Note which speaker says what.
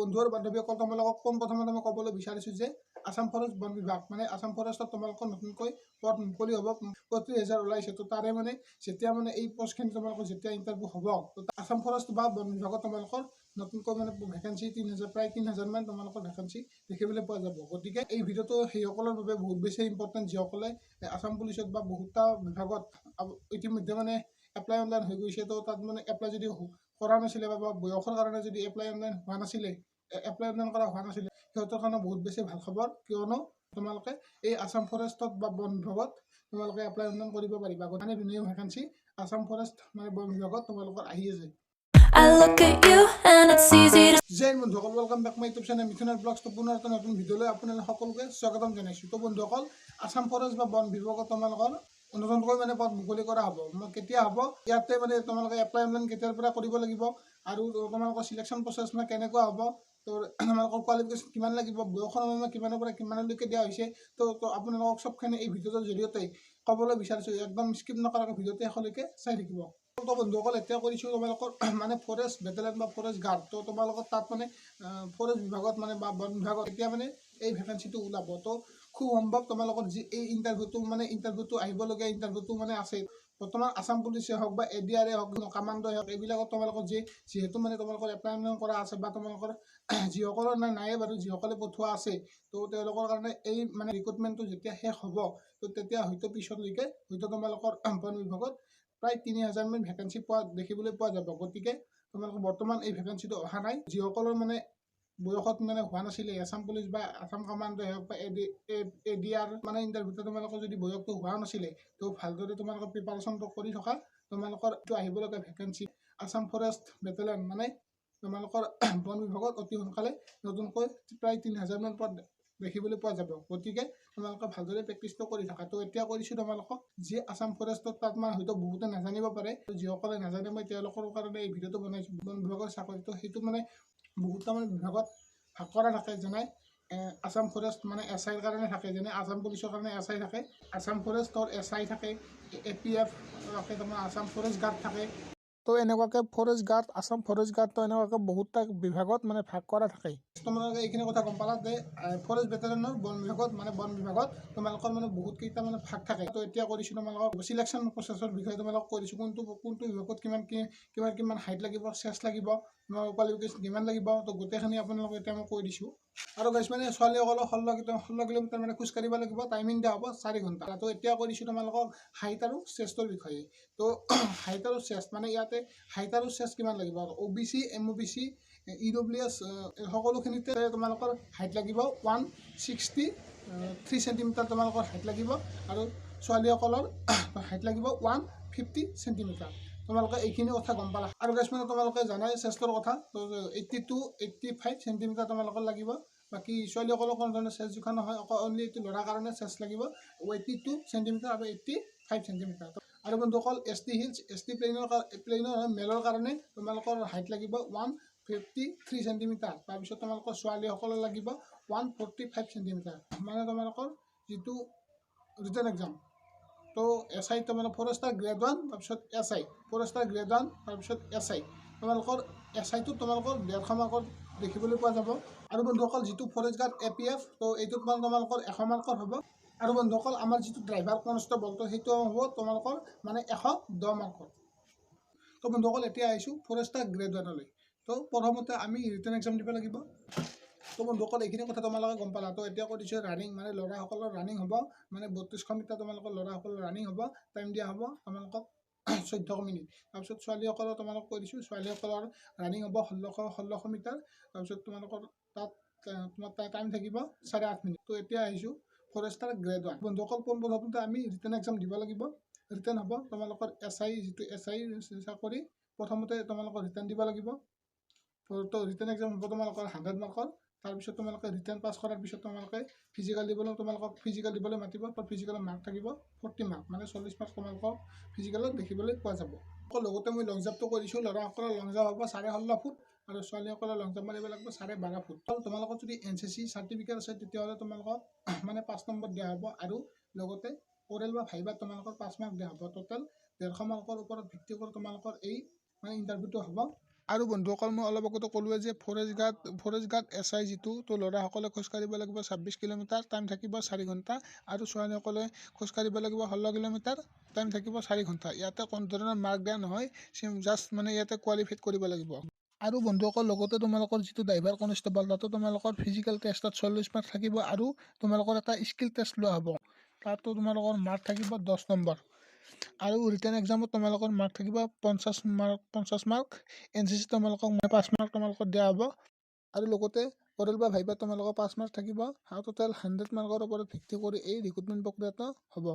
Speaker 1: বন্ধু আৰু বান্ধৱীসকল তোমালোকক পোনপ্ৰথমে মই ক'বলৈ বিচাৰিছোঁ যে আসাম ফৰেষ্ট বন বিভাগ মানে আসাম ফৰেষ্টত তোমালোকৰ নতুনকৈ পদ মুকলি হ'ব ৩৫,০০০ ওলাইছে। তো তাৰে মানে যেতিয়া মানে এই পষ্টখিনি তোমালোকৰ যেতিয়া ইণ্টাৰভিউ হ'ব তো আসাম ফৰেষ্ট বা বন বিভাগত তোমালোকৰ নতুনকৈ মানে ভেকেঞ্চি ৩,০০০ প্ৰায় ৩,০০০মান তোমালোকৰ ভেকেঞ্চি দেখিবলৈ পোৱা যাব। গতিকে এই ভিডিঅ'টো সেইসকলৰ বাবে বহুত বেছি ইম্পৰ্টেণ্ট যিসকলে আসাম পুলিচত বা বহুতা বিভাগত ইতিমধ্যে মানে এপ্লাই অনলাইন হৈ গৈছে। তো তাত মানে এপ্লাই যদি কৰা নাছিলে বা বয়সৰ কাৰণে যদি এপ্লাই অনলাইন হোৱা নাছিলে এপ্লাই অনলাইন কৰা হোৱা নাছিলে সিহঁতৰ কাৰণে বহুত বেছি ভাল খবৰ, কিয়নো তোমালোকে এই আসাম ফৰেষ্টত বা বন বিভাগত তোমালোকে এপ্লাই অনলাইন কৰিব পাৰিবা। গতিকে ধুনীয়া ভেকেঞ্চি আসাম ফৰেষ্ট মানে বন বিভাগত তোমালোকৰ আহি আছে। জয় বন্ধুসকল, welcome back my YouTube channel মিথুনৰ ব্লগছ। তো পুনৰ এটা নতুন ভিডিঅ'লৈ আপোনালোক সকলোকে স্বাগতম জনাইছোঁ। তো বন্ধুসকল, আসাম ফৰেষ্ট বা বন বিভাগত তোমালোকৰ নতুনকৈ মানে পদ মুকলি কৰা হ'ব। কেতিয়া হ'ব ইয়াতে মানে তোমালোকে এপ্লাই অনলাইন কেতিয়াৰ পৰা কৰিব লাগিব আৰু তোমালোকৰ চিলেকশ্যন প্ৰচেছ মানে কেনেকুৱা হ'ব, তো তোমালোকৰ কোৱালিফিকেশ্যন কিমান লাগিব, বয়সৰ মানে কিমানৰ পৰা কিমানলৈকে দিয়া হৈছে, তো আপোনালোকক চবখিনি এই ভিডিঅ'টোৰ জৰিয়তে ক'বলৈ বিচাৰিছোঁ। একদম স্কিপ নকৰাকৈ ভিডিঅ'টো শেষলৈকে চাই থাকিব। তো বন্ধুসকল, এতিয়া কৰিছোঁ তোমালোকৰ মানে ফৰেষ্ট বেটেলিয়ন বা ফৰেষ্ট গাৰ্ড। তো তোমালোকৰ তাত মানে ফৰেষ্ট বিভাগত মানে বা বন বিভাগত এতিয়া মানে এই ভেকেঞ্চিটো ওলাব। তো খুব সম্ভৱ তোমালোকৰ যি এই ইণ্টাৰভিউটো আহিবলগীয়া ইণ্টাৰভিউটো মানে আছে। বৰ্তমান আসাম পুলিচে হওক বা ADR হওক, কামাণ্ডোৱে হওক, এইবিলাকত তোমালোকৰ যিহেতু মানে তোমালোকৰ এপ্লাই কৰা আছে বা তোমালোকৰ যিসকলৰ নায়ে বাৰু যিসকলে পঠোৱা আছে, তো তেওঁলোকৰ কাৰণে এই মানে ৰিক্ৰুটমেণ্টটো যেতিয়া শেষ হ'ব তো তেতিয়া হয়তো পিছলৈকে হয়তো তোমালোকৰ বন বিভাগত প্ৰায় ৩,০০০মান ভেকেঞ্চি দেখিবলৈ পোৱা যাব। গতিকে তোমালোকৰ বৰ্তমান এই ভেকেঞ্চিটো অহা নাই। যিসকলৰ মানে বয়সত মানে হোৱা নাছিলে আসাম পুলিচ বা আসাম কামাণ্ডোৱে হওক বা ADR মানে ইণ্টাৰভিউটো তোমালোকৰ যদি বয়সটো হোৱা নাছিলে তো ভালদৰে তোমালোকৰ প্ৰিপাৰেশ্যনটো কৰি থকা তোমালোকৰ আহিবলগীয়া ভেকেঞ্চি আসাম ফৰেষ্ট বেটেলিয়ন মানে তোমালোকৰ বন বিভাগত অতি সোনকালে নতুনকৈ প্ৰায় ৩,০০০মান পদ দেখিবলৈ পোৱা যাব। গতিকে তোমালোকে ভালদৰে প্ৰেক্টিচটো কৰি থকা। তো এতিয়া কৰিছোঁ তোমালোকক যি আসাম ফৰেষ্টত তাত মানে হয়তো বহুতে নাজানিব পাৰে, যিসকলে নাজানে মই তেওঁলোকৰ কাৰণে এই ভিডিঅ'টো বনাইছোঁ। বন বিভাগৰ চাকৰিটো সেইটো মানে বহুতো মানে বিভাগত ভাগ কৰা থাকে। যেনে আসাম ফৰেষ্ট মানে SI কাৰণে থাকে, যেনে আসাম পুলিচৰ কাৰণে SI থাকে, আসাম ফৰেষ্টৰ SI থাকে, APF থাকে, তোমাৰ আসাম ফৰেষ্ট গাৰ্ড থাকে। তো এনেকুৱাকৈ forest guard, Assam forest guard, তো এনেকুৱাকৈ বহুতটা বিভাগত মানে ভাগ কৰা থাকে। তোমালোকে এইখিনি কথা গম পালা যে ফৰেষ্ট বেটেলিয়নৰ বন বিভাগত তোমালোকৰ মানে বহুত কেইটা মানে ভাগ থাকে। তো এতিয়া কৰিছোঁ তোমালোকক চিলেকশ্যন প্ৰচেছৰ বিষয়ে তোমালোকক কৰিছোঁ, কোনটো বিভাগত কিমান হাইট লাগিব, চেষ্ট লাগিব, কোৱালিফিকেশ্যন কিমান লাগিব, তো গোটেইখিনি আপোনালোকক এতিয়া মই কৈ দিছোঁ। আৰু গাইজ মানে ছোৱালীসকলক 16 কিলোমিটাৰ মানে খোজকাঢ়িব লাগিব, টাইমিং দিয়া হ'ব 4 ঘণ্টা। তো এতিয়া কৰিছোঁ তোমালোকক হাইট আৰু চেষ্টৰ বিষয়ে। তো হাইট আৰু চেষ্ট মানে ইয়াতে হাইট আৰু চেষ্ট কিমান লাগিব, OBC MOBC EWS সকলোখিনিতে তোমালোকৰ হাইট লাগিব 163 চেণ্টিমিটাৰ তোমালোকৰ হাইট লাগিব, আৰু ছোৱালীসকলৰ হাইট লাগিব 150 চেণ্টিমিটাৰ। তোমালোকে এইখিনি কথা গম পালা। আৰু গাইজ মানে তোমালোকে জানাই চেষ্টৰ কথা, তো 82-85 চেণ্টিমিটাৰ তোমালোকৰ লাগিব। বাকী ছোৱালীসকলৰ কোনো ধৰণৰ চেষ্ট জোখা নহয়, অনলি এইটো ল'ৰাৰ কাৰণে চেষ্ট লাগিব 82 চেণ্টিমিটাৰ আৰু 85 চেণ্টিমিটাৰ। আৰু বন্ধুসকল ST হিলছ ST প্লেইনৰ মেলৰ কাৰণে তোমালোকৰ হাইট লাগিব 153 চেণ্টিমিটাৰ। তাৰপিছত তোমালোকৰ ছোৱালীসকলৰ লাগিব 145 চেণ্টিমিটাৰ। মানে তোমালোকৰ যিটো ৰিটেন এক্সাম, তো SI তোমালোকৰ ফৰেষ্টাৰ গ্ৰেড 1, তাৰপিছত SI ফৰেষ্টাৰ গ্ৰেড 1, তাৰপিছত SI তোমালোকৰ SIটো তোমালোকৰ 150 মাৰ্কৰ দেখিবলৈ পোৱা যাব। আৰু বন্ধুসকল যিটো ফৰেষ্ট গাৰ্ড APF, তো এইটোত মানে তোমালোকৰ 100 মাৰ্কৰ হ'ব। আৰু বন্ধুসকল আমাৰ যিটো ড্ৰাইভাৰ কনষ্টেবল, তো সেইটো হ'ব তোমালোকৰ মানে 110 মাৰ্কৰ। তো বন্ধুসকল এতিয়া আহিছোঁ ফৰেষ্টাৰ গ্ৰেড 1লৈ। তো প্ৰথমতে আমি ৰিটেন এক্সাম দিব লাগিব। তো বন্ধুসকল এইখিনি কথা তোমালোকে গম পালা। তো এতিয়া কৈ দিছোঁ ৰানিং মানে ল'ৰাসকলৰ ৰানিং হ'ব মানে 3200 মিটাৰ তোমালোকৰ ল'ৰাসকলৰ ৰানিং হ'ব। টাইম দিয়া হ'ব তোমালোকক 14 মিনিট। তাৰপিছত ছোৱালীসকলৰ তোমালোকক কৈ দিছোঁ ছোৱালীসকলৰ ৰানিং হ'ব 1600 মিটাৰ। তাৰপিছত তোমালোকৰ তাত তোমাৰ টাইম থাকিব 8.5 মিনিট। তো এতিয়া আহিছোঁ ফৰেষ্টাৰ গ্ৰেড 1। বন্ধুসকল পোনপ্ৰথমতে আমি ৰিটেন এক্সাম দিব লাগিব। ৰিটেন হ'ব তোমালোকৰ SI যিটো SI চাকৰি, প্ৰথমতে তোমালোকৰ ৰিটেন দিব লাগিব। তো ৰিটেন এক্সাম হ'ব তোমালোকৰ 100 মাৰ্কৰ। তাৰপিছত তোমালোকে ৰিটেন পাছ কৰাৰ পিছত তোমালোকে ফিজিকেল দিবলৈ মাতিব। ফিজিকেলৰ মাৰ্ক থাকিব 40 মাৰ্ক, মানে 40 মাৰ্ক তোমালোকক ফিজিকেলত দেখিবলৈ পোৱা যাব। লগতে মই লং জাম্পটো কৰিছোঁ। ল'ৰাসকলৰ লং জাম্প হ'ব 16.5 ফুট আৰু ছোৱালীসকলৰ লং জাম্প মাৰিব লাগিব 12.5 ফুট। তোমালোকৰ যদি NCC চাৰ্টিফিকেট আছে তেতিয়াহ'লে তোমালোকক মানে 5 নম্বৰ দিয়া হ'ব, আৰু লগতে অৰেল বা ভাইভাত তোমালোকৰ 5 মাৰ্ক দিয়া হ'ব। টোটেল 150 মাৰ্কৰ ওপৰত ভিত্তি কৰি তোমালোকৰ এই মানে ইণ্টাৰভিউটো হ'ব। আৰু বন্ধুসকল মই অলপ আগতে ক'লোৱে যে ফৰেষ্ট গাৰ্ড SI যিটো তো ল'ৰাসকলে খোজকাঢ়িব লাগিব 26 কিলোমিটাৰ, টাইম থাকিব 4 ঘণ্টা, আৰু ছোৱালীসকলে খোজকাঢ়িব লাগিব 16 কিলোমিটাৰ, টাইম থাকিব 4 ঘণ্টা। ইয়াতে কোনো ধৰণৰ মাৰ্ক দিয়া নহয়, জাষ্ট মানে ইয়াতে কোৱালিফাইড কৰিব লাগিব। আৰু বন্ধুসকল লগতে তোমালোকৰ যিটো ড্ৰাইভাৰ কনষ্টেবল তাতো তোমালোকৰ ফিজিকেল টেষ্টত 40 মাৰ্ক থাকিব, আৰু তোমালোকৰ এটা স্কিল টেষ্ট লোৱা হ'ব, তাতো তোমালোকৰ মাৰ্ক থাকিব 10 নম্বৰ। আৰু ৰিটেন এক্সামত তোমালোকৰ মাৰ্ক থাকিব 50 মাৰ্ক। NCC তোমালোকক 5 মাৰ্ক তোমালোকক দিয়া হ'ব, আৰু লগতে অৰেল বা ভাইভাত তোমালোকৰ 5 মাৰ্ক থাকিব, আৰু টোটেল 100 মাৰ্কৰ ওপৰত ভিত্তি কৰি এই ৰিক্ৰুটমেণ্ট প্ৰক্ৰিয়াটো হ'ব।